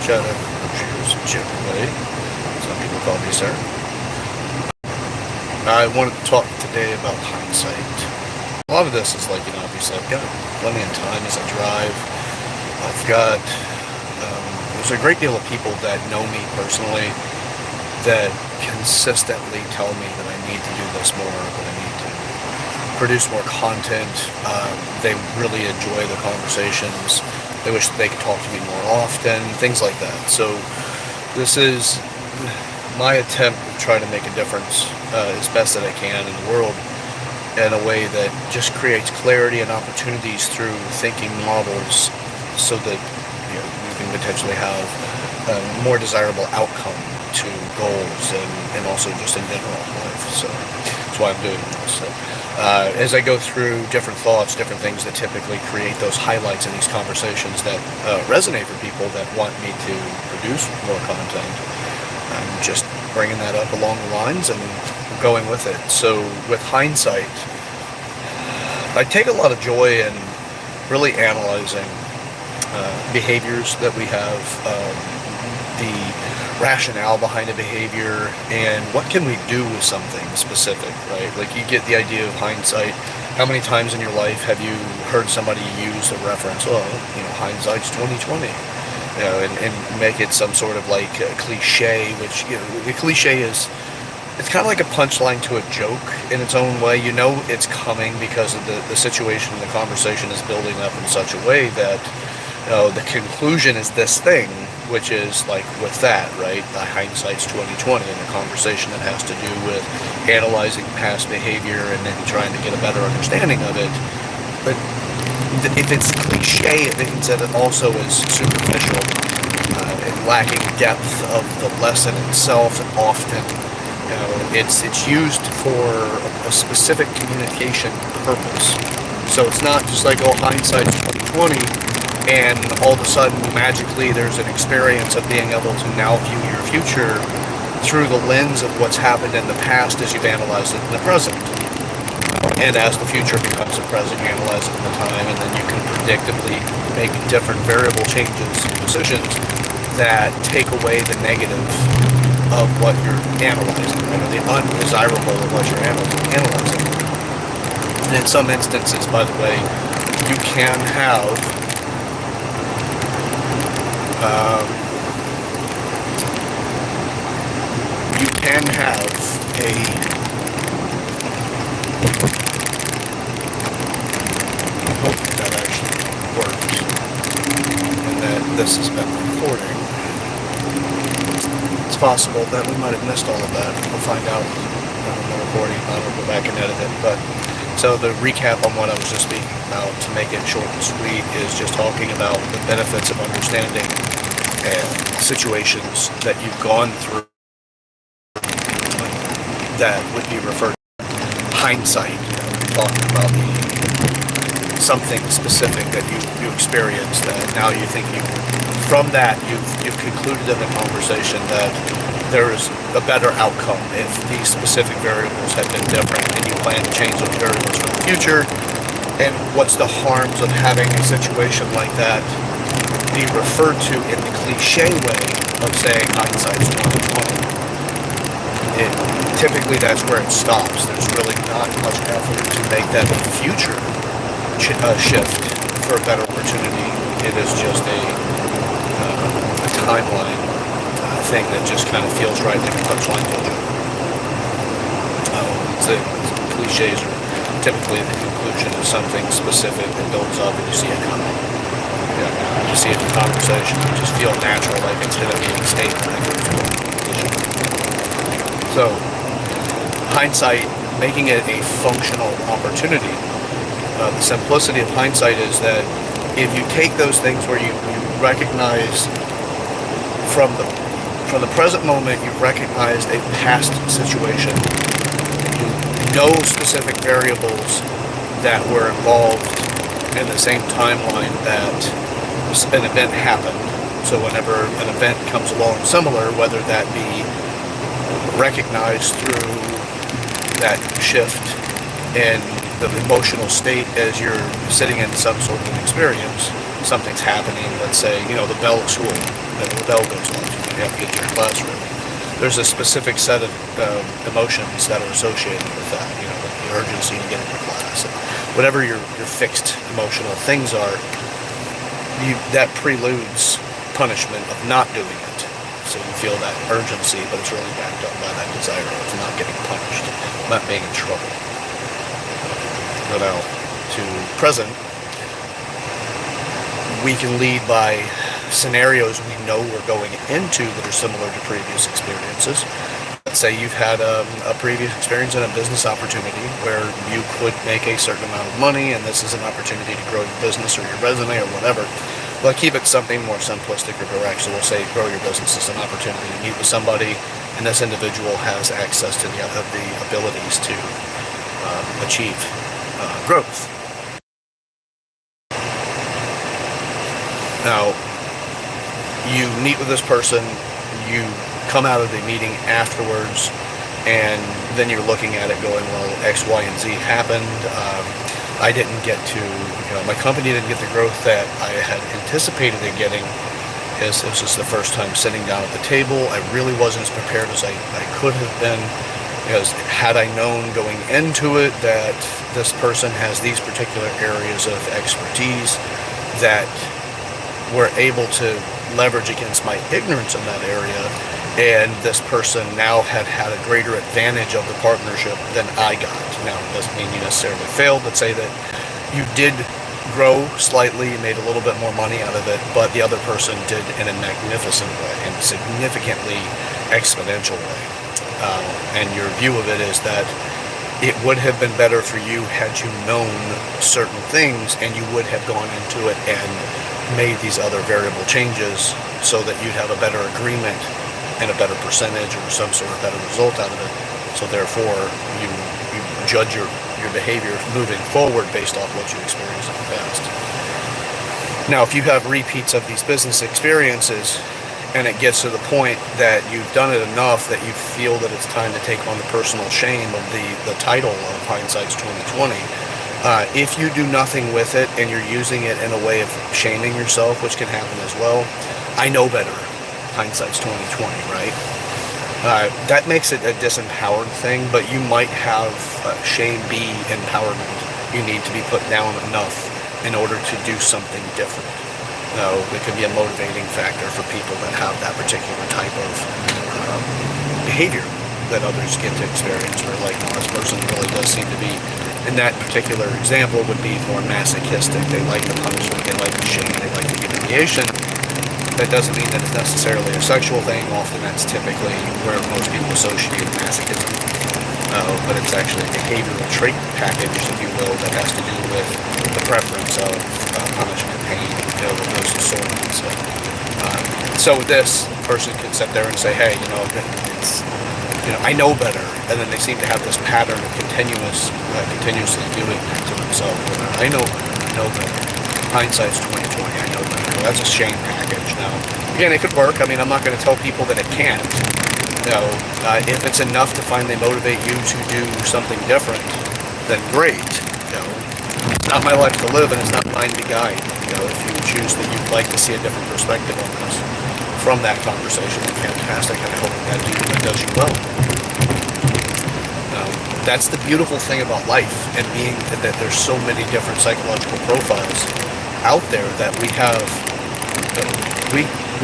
Shout out Broshears, Jim Way. Some people call me sir. I wanted to talk today about hindsight. A lot of this is like, obviously I've got plenty of time as I drive. I've got, there's a great deal of people that know me personally that consistently tell me that I need to do this more, that I need to produce more content. They really enjoy the conversations. They wish that they could talk to me more often, things like that. So this is my attempt to try to make a difference as best that I can in the world in a way that just creates clarity and opportunities through thinking models so that we can potentially have a more desirable outcome to goals and also just in general life. So that's why I'm doing this. So, as I go through different thoughts, different things that typically create those highlights in these conversations that resonate for people that want me to produce more content, I'm just bringing that up along the lines and going with it. So with hindsight, I take a lot of joy in really analyzing behaviors that we have, the rationale behind a behavior, and what can we do with something specific, right? Like, you get the idea of hindsight. How many times in your life have you heard somebody use a reference, hindsight's 2020, and make it some sort of like a cliche, which, the cliche is, it's kind of like a punchline to a joke in its own way. It's coming because of the situation and the conversation is building up in such a way that, the conclusion is this thing, which is like with that, right? The hindsight's 2020 in a conversation that has to do with analyzing past behavior and then trying to get a better understanding of it. But if it's cliche, it means that it also is superficial and lacking depth of the lesson itself. And often, it's used for a specific communication purpose. So it's not just like, hindsight's 2020. And all of a sudden, magically, there's an experience of being able to now view your future through the lens of what's happened in the past as you've analyzed it in the present. And as the future becomes the present, you analyze it in the time, and then you can predictably make different variable changes, decisions that take away the negative of what you're analyzing, or the undesirable of what you're analyzing. And in some instances, by the way, you can have a I hope that actually worked and that this has been recording. It's possible that we might have missed all of that. We'll find out on the recording. I will go back and edit it. But so the recap on what I was just speaking about, to make it short and sweet, is just talking about the benefits of understanding and situations that you've gone through that would be referred to hindsight, talking about something specific that you experienced that now you think from that you've concluded in the conversation that there is a better outcome if these specific variables had been different, and you plan to change those variables for the future. And what's the harms of having a situation like that be referred to in the cliche way of saying hindsight's 2020? Typically that's where it stops. There's really not much effort to make that a future shift for a better opportunity. It is just a timeline thing that just kind of feels right, like a punchline to it. The cliches are typically the conclusion of something specific that builds up and you see it coming. You see it in conversation, you just feel natural, like it's going to be a statement that goes to a conclusion. So, hindsight, making it a functional opportunity. The simplicity of hindsight is that if you take those things where you recognize from the present moment, you've recognized a past situation, you know specific variables that were involved in the same timeline that an event happened. So whenever an event comes along similar, whether that be recognized through that shift in the emotional state as you're sitting in some sort of an experience, something's happening, let's say, the bell at school, the bell goes off, you have to get to your classroom. There's a specific set of emotions that are associated with that, like the urgency to get into class. And whatever your fixed emotional things are, that preludes punishment of not doing it. So you feel that urgency, but it's really backed up by that desire of not getting punished, not being in trouble. But now, to present, we can lead by scenarios we know we're going into that are similar to previous experiences. Let's say you've had a previous experience in a business opportunity where you could make a certain amount of money, and this is an opportunity to grow your business or your resume or whatever. Well, keep it something more simplistic or direct. So we'll say grow your business as an opportunity to meet with somebody, and this individual has access to the abilities to achieve growth. Now, you meet with this person, you come out of the meeting afterwards, and then you're looking at it going, well, X, Y, and Z happened. I didn't get to, my company didn't get the growth that I had anticipated it getting. This is the first time sitting down at the table. I really wasn't as prepared as I could have been, because had I known going into it that this person has these particular areas of expertise that were able to leverage against my ignorance in that area, and this person now had a greater advantage of the partnership than I got. Now, it doesn't mean you necessarily failed, but say that you did grow slightly, you made a little bit more money out of it, but the other person did in a magnificent way, in a significantly exponential way. And your view of it is that it would have been better for you had you known certain things, and you would have gone into it and made these other variable changes so that you'd have a better agreement and a better percentage or some sort of better result out of it. So therefore, you judge your behavior moving forward based off what you experienced in the past. Now, if you have repeats of these business experiences, and it gets to the point that you've done it enough that you feel that it's time to take on the personal shame of the title of Hindsight's 2020, if you do nothing with it and you're using it in a way of shaming yourself, which can happen as well, I know better. Hindsight's 2020, right? That makes it a disempowered thing, but you might have shame be empowerment. You need to be put down enough in order to do something different. Now, it can be a motivating factor for people that have that particular type of behavior that others get to experience, where like, this person really does seem to be, in that particular example, would be more masochistic. They like the punishment, they like the shame, they like the humiliation. That doesn't mean that it's necessarily a sexual thing. Often that's typically where most people associate masochism. But it's actually a behavioral trait package, if you will, that has to do with the preference of punishment, pain, those sorts of stuff. So this person can sit there and say, hey, I know better, and then they seem to have this pattern of continuously doing that to themselves. I know better. Hindsight's 2020. I know better. Well, that's a shame package. Now, again, it could work. I mean, I'm not going to tell people that it can't. If it's enough to finally motivate you to do something different, then great. It's not my life to live, and it's not mine to guide. If you choose that you'd like to see a different perspective on this from that conversation, then fantastic. And I hope that does you well. That's the beautiful thing about life, and being that there's so many different psychological profiles out there that we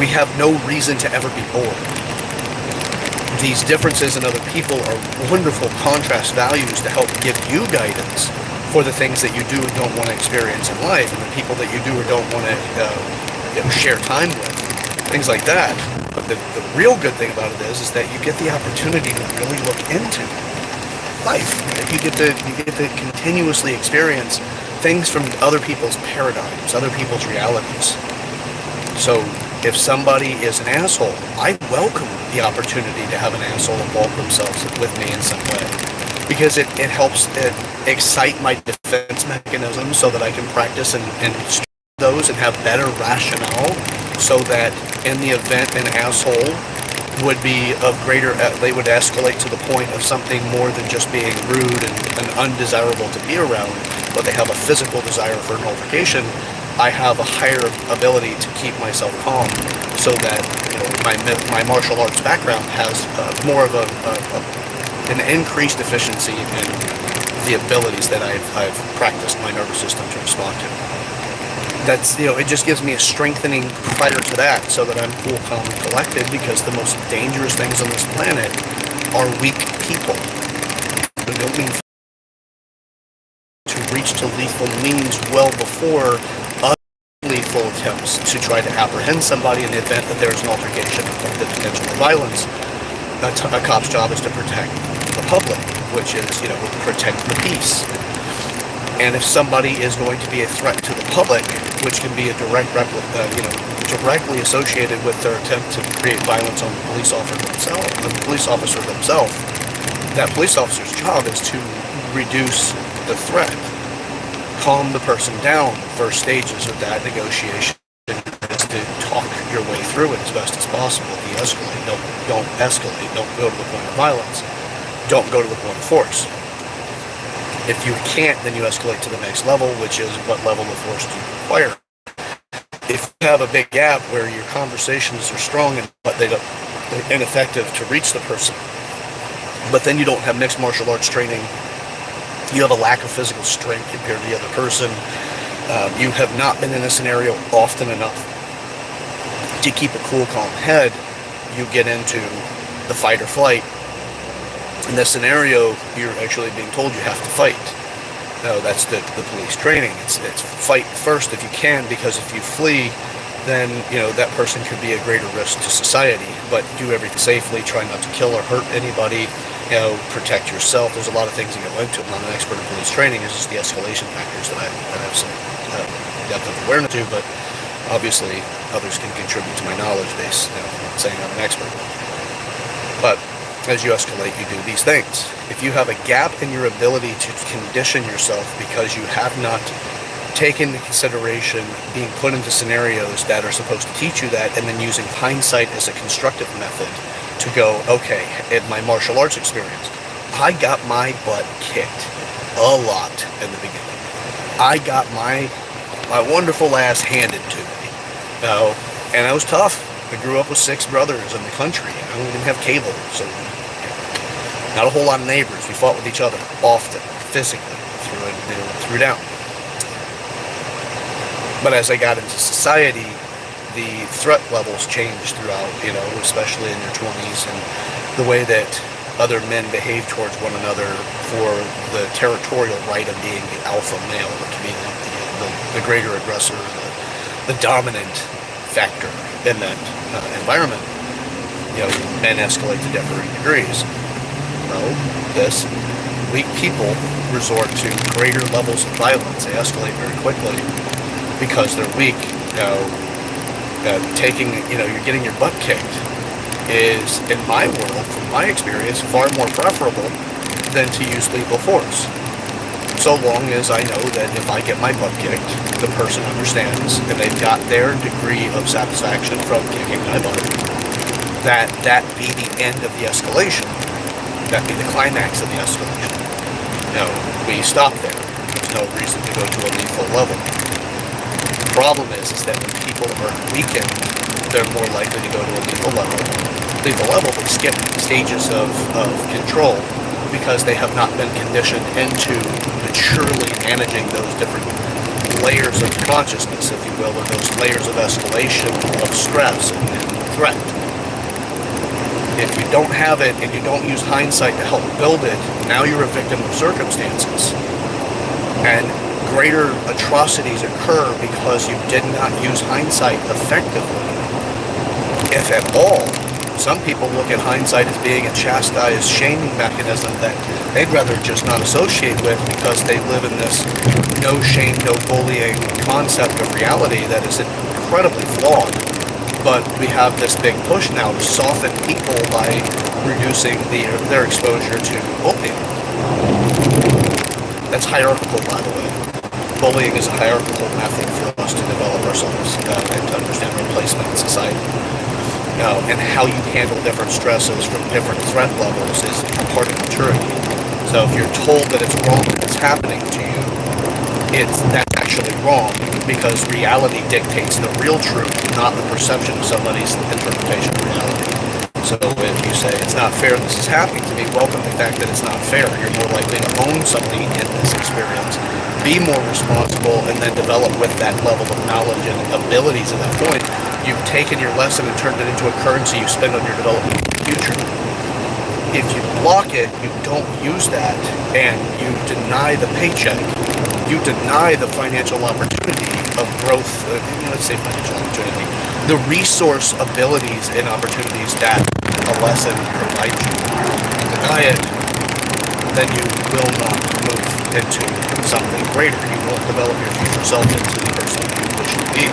have no reason to ever be bored. These differences in other people are wonderful contrast values to help give you guidance for the things that you do and don't want to experience in life, and the people that you do or don't want to share time with, things like that. But the real good thing about it is that you get the opportunity to really look into life. Right? You get to continuously experience things from other people's paradigms, other people's realities. So if somebody is an asshole, I welcome the opportunity to have an asshole involve themselves with me in some way, because it helps excite my defense mechanisms so that I can practice and those and have better rationale, so that in the event an asshole would be of greater, they would escalate to the point of something more than just being rude and undesirable to be around, but they have a physical desire for an altercation. I have a higher ability to keep myself calm so that my martial arts background has more of an increased efficiency in the abilities that I've practiced my nervous system to respond to. That's, it just gives me a strengthening prior to that, so that I'm cool, calm, and collected, because the most dangerous things on this planet are weak people. We don't mean to reach to lethal means well before lethal attempts to try to apprehend somebody in the event that there's an altercation of the potential of violence. A cop's job is to protect the public, which is, protect the peace. And if somebody is going to be a threat to the public, which can be a directly associated with their attempt to create violence on the police officer themselves, that police officer's job is to reduce the threat, calm the person down. First stages of that negotiation is to talk your way through it as best as possible. De-escalate. Don't escalate. Don't go to the point of violence. Don't go to the point of force. If you can't, then you escalate to the next level, which is what level of force do you require. If you have a big gap where your conversations are strong but they're ineffective to reach the person, but then you don't have mixed martial arts training, you have a lack of physical strength compared to the other person, you have not been in a scenario often enough to keep a cool, calm head, you get into the fight or flight. In this scenario, you're actually being told you have to fight. No, that's the police training. It's fight first if you can, because if you flee, then that person could be a greater risk to society. But do everything safely. Try not to kill or hurt anybody. Protect yourself. There's a lot of things that go into it. I'm not an expert in police training. It's just the escalation factors that I have some depth of awareness to. But obviously, others can contribute to my knowledge base. I'm not saying I'm an expert, but as you escalate, you do these things. If you have a gap in your ability to condition yourself because you have not taken into consideration being put into scenarios that are supposed to teach you that, and then using hindsight as a constructive method to go, okay, in my martial arts experience, I got my butt kicked a lot in the beginning. I got my wonderful ass handed to me. And I was tough. I grew up with 6 brothers in the country. I didn't have cable, so not a whole lot of neighbors. We fought with each other often, physically, threw down. But as I got into society, the threat levels changed throughout, especially in your 20s, and the way that other men behave towards one another for the territorial right of being the alpha male, or to be the greater aggressor, the dominant factor in that environment. Men escalate to differing degrees. Weak people resort to greater levels of violence. They escalate very quickly because they're weak. You're getting your butt kicked is, in my world, from my experience, far more preferable than to use lethal force. So long as I know that if I get my butt kicked, the person understands and they've got their degree of satisfaction from kicking my butt, that be the end of the escalation. That be the climax of the escalation. We stop there. There's no reason to go to a lethal level. The problem is that when people are weakened, they're more likely to go to a lethal level. Lethal level, they skip stages of control because they have not been conditioned into maturely managing those different layers of consciousness, if you will, or those layers of escalation of stress and threat. If you don't have it and you don't use hindsight to help build it, now you're a victim of circumstances. And greater atrocities occur because you did not use hindsight effectively, if at all. Some people look at hindsight as being a chastised, shaming mechanism that they'd rather just not associate with because they live in this no shame, no bullying concept of reality that is incredibly flawed. But we have this big push now to soften people by reducing their exposure to bullying. That's hierarchical, by the way. Bullying is a hierarchical method for us to develop ourselves and to understand replacement in society. And how you handle different stresses from different threat levels is a part of maturity. So if you're told that it's wrong that it's happening to you, that's actually wrong, because reality dictates the real truth, not the perception of somebody's interpretation of reality. So if you say, it's not fair this is happening to me, welcome the fact that it's not fair. You're more likely to own something in this experience, be more responsible, and then develop with that level of knowledge and abilities at that point. You've taken your lesson and turned it into a currency you spend on your development in the future. If you block it, you don't use that, and you deny the paycheck, you deny the financial opportunity of growth, let's say financial opportunity, the resource abilities and opportunities that a lesson provides you. You deny it, then you will not move into something greater. You won't develop your future self into the person you wish to be.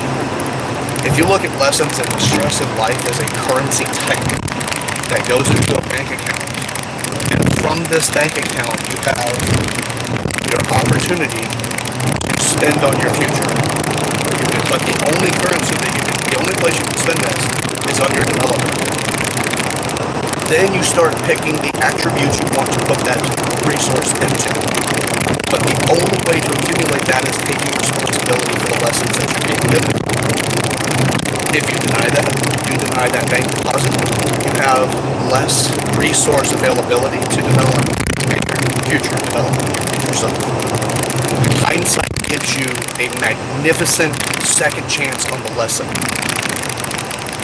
If you look at lessons and the stress in life as a currency type that goes into a bank account, and from this bank account you have your opportunity to spend on your future. But the only currency that the only place you can spend this is on your development. Then you start picking the attributes you want to put that resource into. But the only way to accumulate that is taking responsibility for the lessons that you're being given. If you deny that bank deposit, you have less resource availability to develop your future development, future self. Hindsight gives you a magnificent second chance on the lesson.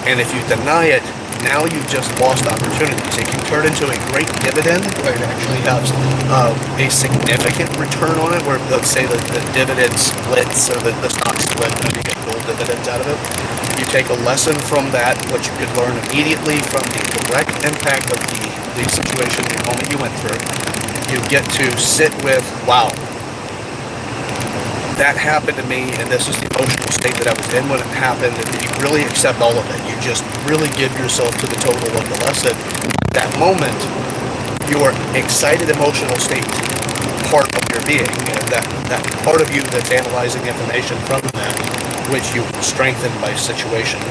And if you deny it, now you've just lost opportunities. It can turn into a great dividend where it actually has a significant return on it, where let's say the dividend splits, or the stock split, and you get gold dividends out of it. You take a lesson from that, what you could learn immediately from the direct impact of the situation, the moment you went through. You get to sit with, wow, that happened to me, and this is the emotional state that I was in when it happened, and you really accept all of it. You just really give yourself to the total of the lesson. That moment, your excited emotional state, part of your being, and that part of you that's analyzing information from that, which you strengthen by situation.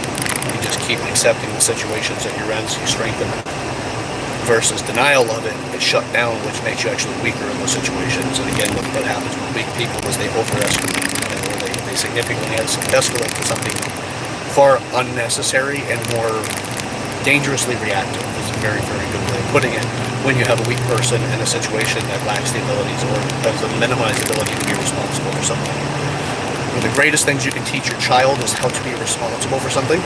You just keep accepting the situations that you're in, so you strengthen it. Versus denial of it is shut down, which makes you actually weaker in those situations. And again, what happens with weak people is they overestimate, or they significantly escalate to something far unnecessary and more dangerously reactive. Is a very, very good way of putting it. When you have a weak person in a situation that lacks the abilities or has a minimized ability to be responsible for something. One of the greatest things you can teach your child is how to be responsible for something,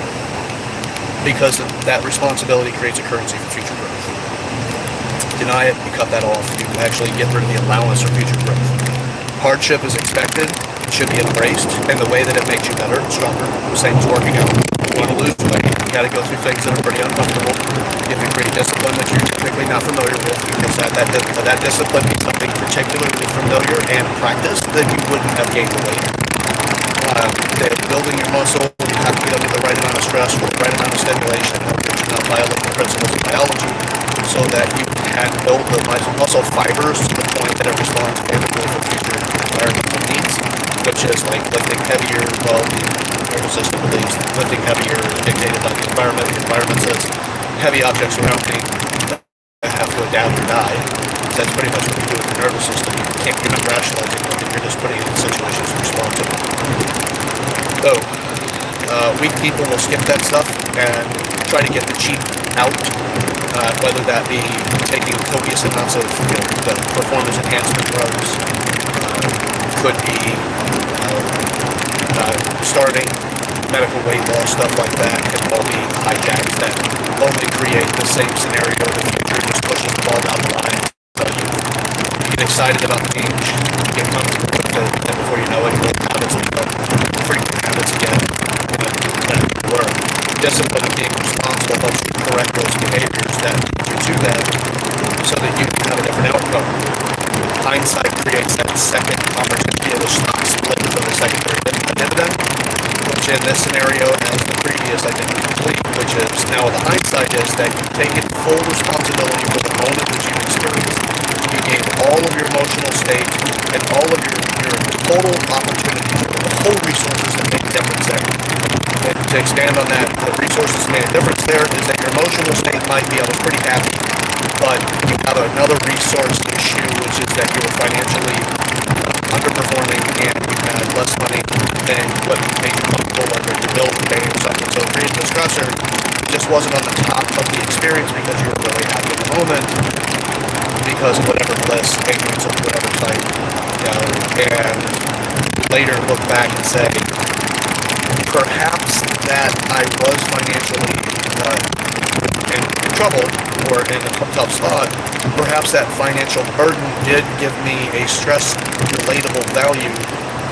because that responsibility creates a currency for future growth. Deny it, you cut that off, you actually get rid of the allowance for future growth. Hardship is expected, it should be embraced, and the way that it makes you better and stronger. Same as working out. You want to lose weight, you got to go through things that are pretty uncomfortable. You have to create discipline that you're typically not familiar with, because that discipline means something particularly familiar and practiced that you wouldn't have gained the weight. Building your muscle, you have to get under the right amount of stress with the right amount of stimulation, which are violate the principles of biology, so that you can build the muscle fibers to the point that it responds favorably for future environmental needs, which is like lifting heavier. Well, the nervous system believes lifting heavier is dictated by the environment. The environment says heavy objects around me have to adapt or die. So that's pretty much what you do with the nervous system. You're not rationalizing it, you're just putting it in situations to respond to. So, weak people will skip that stuff and try to get the cheap out, whether that be taking copious amounts of the performance enhancement drugs, could be starting medical weight loss, stuff like that, can all be hijacks that only create the same scenario in the future, just pushing the ball down the line. So you get excited about the change, you get comfortable with it, and before you know it, your habits become frequent habits again. Where discipline and being responsible helps you correct those behaviors that lead you to that, so that you can have a different outcome. Hindsight creates that second opportunity of a stock split for the secondary dividend, which in this scenario, as the previous, I think, is complete, which is now the hindsight is that you've taken full responsibility for the moment that you've experienced. You gained all of your emotional state and all of your total opportunities, the whole resources that make a difference there. And to expand on that, the resources that made a difference there is that your emotional state might be, I was pretty happy, but you have another resource issue, which is that you were financially underperforming and you had less money than what made you comfortable, whether it's a bill to pay or something. So creating the stressor just wasn't on the top of the experience because you were really happy in the moment because of whatever bliss, ignorance of whatever type, and later look back and say, perhaps that I was financially in trouble or in a tough spot, perhaps that financial burden did give me a stress-relatable value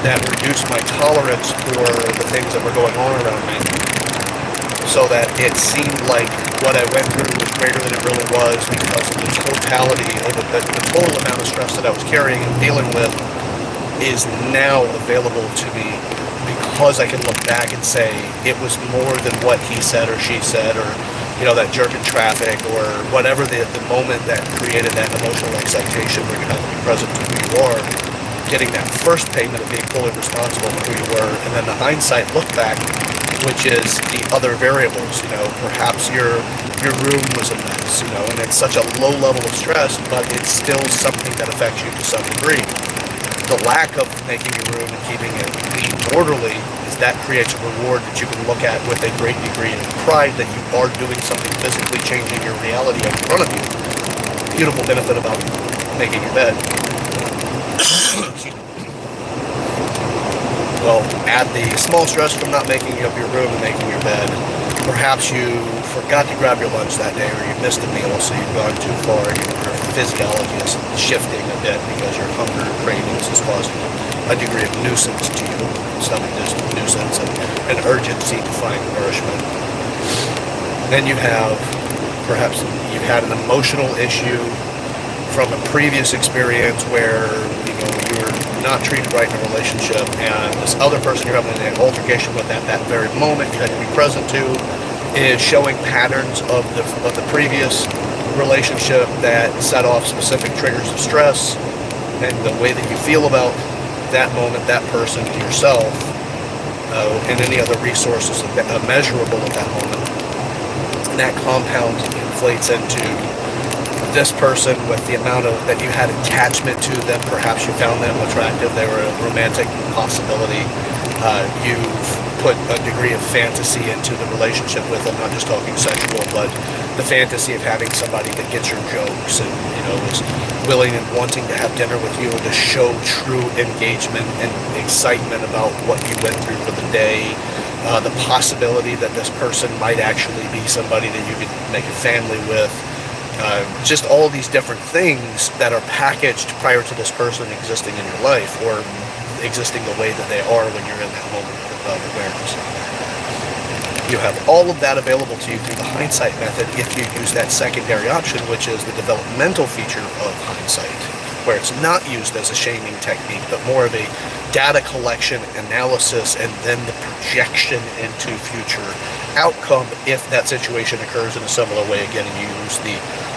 that reduced my tolerance for the things that were going on around me, so that it seemed like what I went through was greater than it really was because of the totality of the total amount of stress that I was carrying and dealing with is now available to me because I can look back and say it was more than what he said or she said or that jerk in traffic or whatever the moment that created that emotional excitation where you have to be present to who you are, getting that first payment of being fully responsible for who you were, and then the hindsight look back, which is the other variables. Perhaps your room was a mess, and it's such a low level of stress, but it's still something that affects you to some degree. The lack of making your room and keeping it neat and orderly is that creates a reward that you can look at with a great degree of pride that you are doing something physically changing your reality in front of you. Beautiful benefit about making your bed. Well, add the small stress from not making up your room and making your bed. Perhaps you forgot to grab your lunch that day, or you missed a meal, so you've gone too far. Your physiology is shifting a bit because your hunger cravings is causing a degree of nuisance to you. Stomach nuisance and an urgency to find nourishment. Then you have, perhaps you had an emotional issue from a previous experience where you were not treated right in a relationship, and this other person you're having an altercation with at that very moment you had to be present to is showing patterns of the previous relationship that set off specific triggers of stress, and the way that you feel about that moment, that person, yourself, and any other resources measurable at that moment. And that compounds and inflates into this person with the amount of that you had attachment to them. Perhaps you found them attractive, they were a romantic possibility. You've put a degree of fantasy into the relationship with them, not just talking sexual, but the fantasy of having somebody that gets your jokes and is willing and wanting to have dinner with you, or to show true engagement and excitement about what you went through for the day. The possibility that this person might actually be somebody that you could make a family with. Just all these different things that are packaged prior to this person existing in your life, or existing the way that they are when you're in that moment of awareness. You have all of that available to you through the hindsight method if you use that secondary option, which is the developmental feature of hindsight, where it's not used as a shaming technique, but more of a data collection, analysis, and then the projection into future outcome if that situation occurs in a similar way. Again, and you use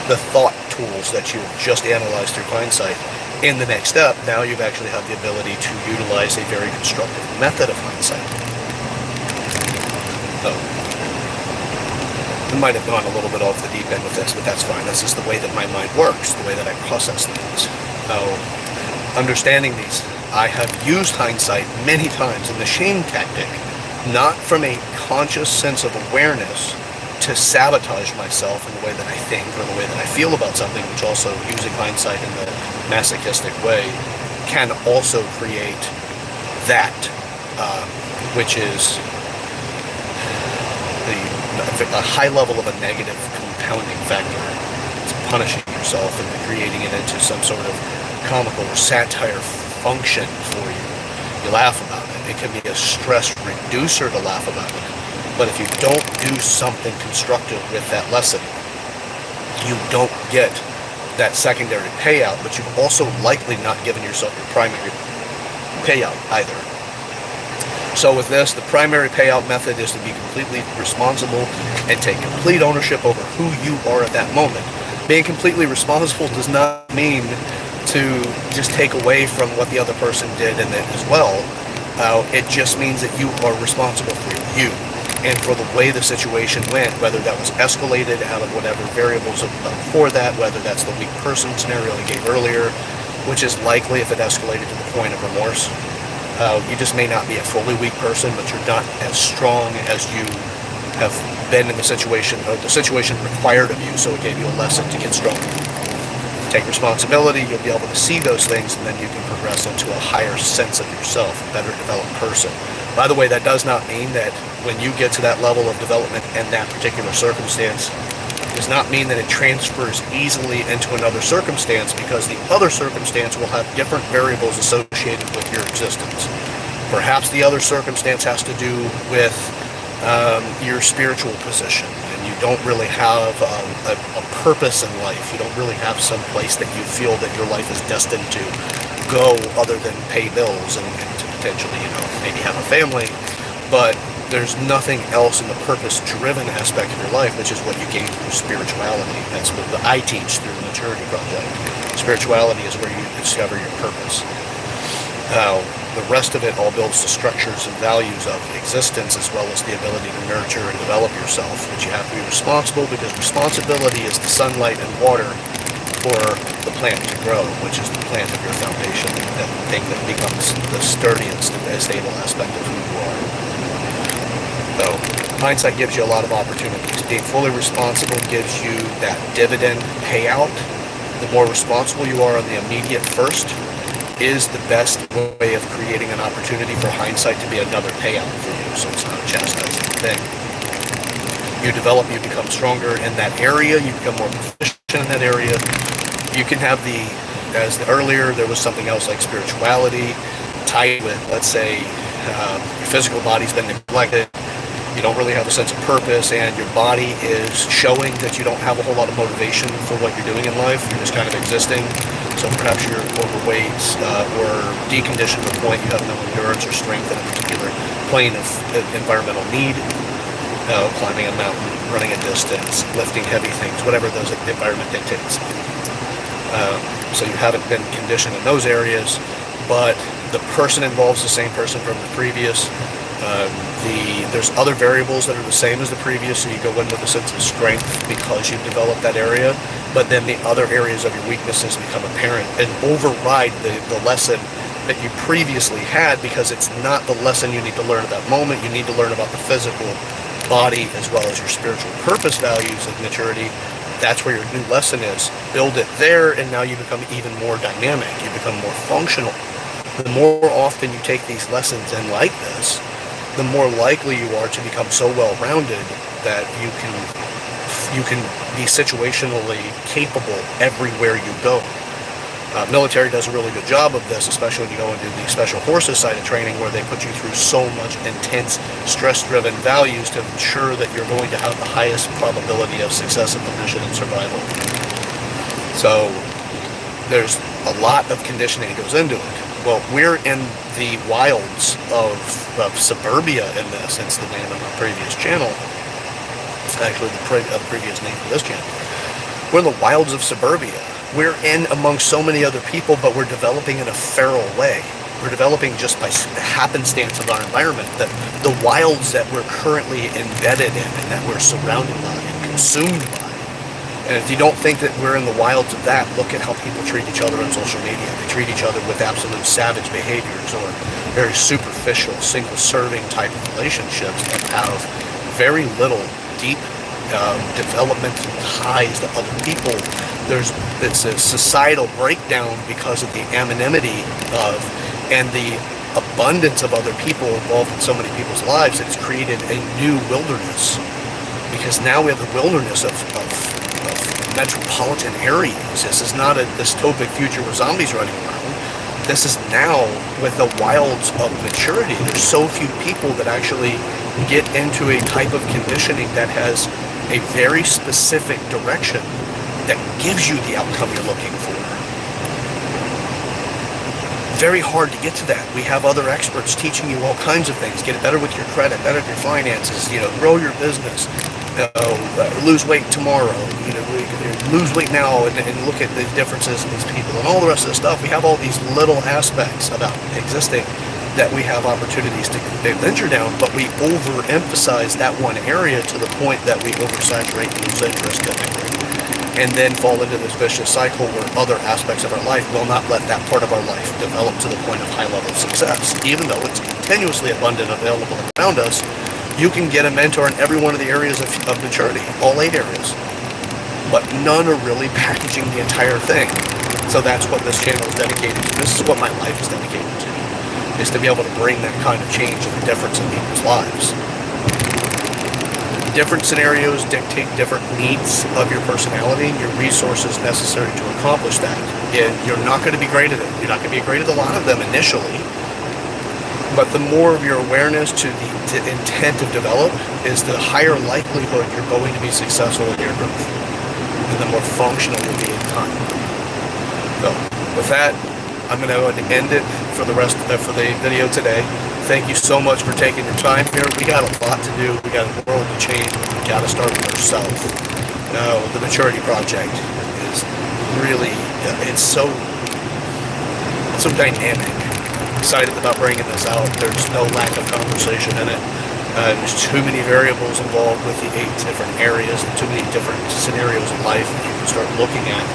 the thought tools that you just analyzed through hindsight. In the next step, now you've actually have the ability to utilize a very constructive method of hindsight. So, I might have gone a little bit off the deep end with this, but that's fine. This is the way that my mind works, the way that I process things. Now, understanding these, I have used hindsight many times in the shame tactic, not from a conscious sense of awareness to sabotage myself in the way that I think or the way that I feel about something, which also, using hindsight in the masochistic way, can also create that, which is a high level of a negative compounding factor. It's punishing yourself and creating it into some sort of comical or satire function for you. You laugh about it. It can be a stress reducer to laugh about it. But if you don't do something constructive with that lesson, you don't get that secondary payout, but you've also likely not given yourself your primary payout either. So with this, the primary payout method is to be completely responsible and take complete ownership over who you are at that moment. Being completely responsible does not mean to just take away from what the other person did and then as well. It just means that you are responsible for you and for the way the situation went, whether that was escalated out of whatever variables before that, whether that's the weak person scenario I gave earlier, which is likely if it escalated to the point of remorse. You just may not be a fully weak person, but you're not as strong as you have been in the situation, or the situation required of you, so it gave you a lesson to get stronger. Take responsibility, you'll be able to see those things, and then you can progress into a higher sense of yourself, a better developed person. By the way, that does not mean that when you get to that level of development and that particular circumstance, does not mean that it transfers easily into another circumstance, because the other circumstance will have different variables associated with your existence. Perhaps the other circumstance has to do with your spiritual position, and you don't really have a purpose in life. You don't really have some place that you feel that your life is destined to go other than pay bills and to potentially, maybe have a family, but there's nothing else in the purpose-driven aspect of your life, which is what you gain through spirituality. That's what I teach through the Maturity Project. Spirituality is where you discover your purpose. Now, the rest of it all builds the structures and values of existence, as well as the ability to nurture and develop yourself, which you have to be responsible, because responsibility is the sunlight and water for the plant to grow, which is the plant of your foundation, that thing that becomes the sturdiest and stable aspect of who you are. So, hindsight gives you a lot of opportunities. Being fully responsible gives you that dividend payout. The more responsible you are on the immediate first is the best way of creating an opportunity for hindsight to be another payout for you, so it's not a chastising thing. You develop, you become stronger in that area, you become more proficient in that area. You can have earlier there was something else like spirituality tied with, let's say, your physical body's been neglected, you don't really have a sense of purpose, and your body is showing that you don't have a whole lot of motivation for what you're doing in life. You're just kind of existing. So perhaps you're overweight or deconditioned to the point you have no endurance or strength in a particular plane of environmental need. Climbing a mountain, running a distance, lifting heavy things, whatever those environment dictates. So you haven't been conditioned in those areas, but the person involves the same person from the previous. There's other variables that are the same as the previous, so you go in with a sense of strength because you've developed that area, but then the other areas of your weaknesses become apparent and override the lesson that you previously had, because it's not the lesson you need to learn at that moment. You need to learn about the physical body as well as your spiritual purpose values of maturity. That's where your new lesson is. Build it there, and now you become even more dynamic. You become more functional. The more often you take these lessons in like this, the more likely you are to become so well-rounded that you can be situationally capable everywhere you go. Military does a really good job of this, especially when you go into the special forces side of training, where they put you through so much intense, stress-driven values to ensure that you're going to have the highest probability of success in the mission and survival. So there's a lot of conditioning that goes into it. Well, we're in the wilds of suburbia in this, hence the name of our previous channel. Actually, the previous name for this channel. We're in the wilds of suburbia. We're in amongst so many other people, but we're developing in a feral way. We're developing just by happenstance of our environment. That the wilds that we're currently embedded in and that we're surrounded by and consumed by. And if you don't think that we're in the wilds of that, look at how people treat each other on social media. They treat each other with absolute savage behaviors, or very superficial, single-serving type of relationships that have very little deep developmental ties to other people. It's a societal breakdown because of the anonymity of and the abundance of other people involved in so many people's lives. It's created a new wilderness, because now we have the wilderness of metropolitan areas. This is not a dystopic future where zombies running around. This is now with the wilds of maturity. There's so few people that actually get into a type of conditioning that has a very specific direction that gives you the outcome you're looking for. Very hard to get to that. We have other experts teaching you all kinds of things. Get better with your credit, better with your finances, grow your business, lose weight tomorrow, lose weight now and look at the differences in these people and all the rest of the stuff. We have all these little aspects about existing that we have opportunities to venture down, but we overemphasize that one area to the point that we oversaturate and lose interest typically, and then fall into this vicious cycle where other aspects of our life will not let that part of our life develop to the point of high level success. Even though it's continuously abundant and available around us, you can get a mentor in every one of the areas of maturity, all 8 areas, but none are really packaging the entire thing. So that's what this channel is dedicated to. This is what my life is dedicated to, is to be able to bring that kind of change and the difference in people's lives. Different scenarios dictate different needs of your personality and your resources necessary to accomplish that. And you're not going to be great at it. You're not going to be great at a lot of them initially. But the more of your awareness to the intent of develop is the higher likelihood you're going to be successful in your growth. And the more functional you'll be in time. So with that, I'm going to end it for the video today. Thank you so much for taking your time here. We got a lot to do. We got a world to change. We got to start with ourselves. The Maturity Project is really, it's so dynamic. Excited about bringing this out. There's no lack of conversation in it. There's too many variables involved with the 8 different areas and too many different scenarios in life that you can start looking at.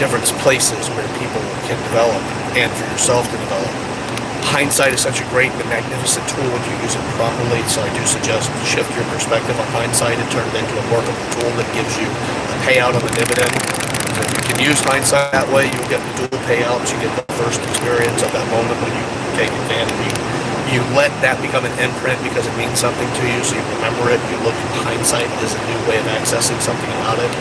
Different places where people can develop and for yourself to develop. Hindsight is such a great and magnificent tool when you use it properly, so I do suggest shift your perspective on hindsight and turn it into a workable tool that gives you a payout on the dividend. So if you can use hindsight that way, you get the dual payouts, you get the first experience of that moment when you take advantage. You let that become an imprint because it means something to you, so you remember it. You look at hindsight as a new way of accessing something about it.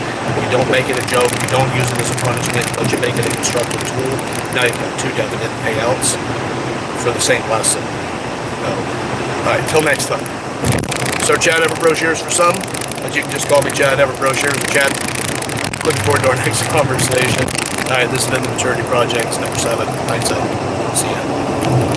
You don't make it a joke, you don't use it as a punishment, but you make it a constructive tool. Now you've got 2 dividend payouts for the same lesson. Alright, till next time. So Chad Everett Broshears for some, but you can just call me Chad Everett Broshears or Chad. Looking forward to our next conversation. Alright, this has been the Maturity Project, number 7, Hindsight. See ya.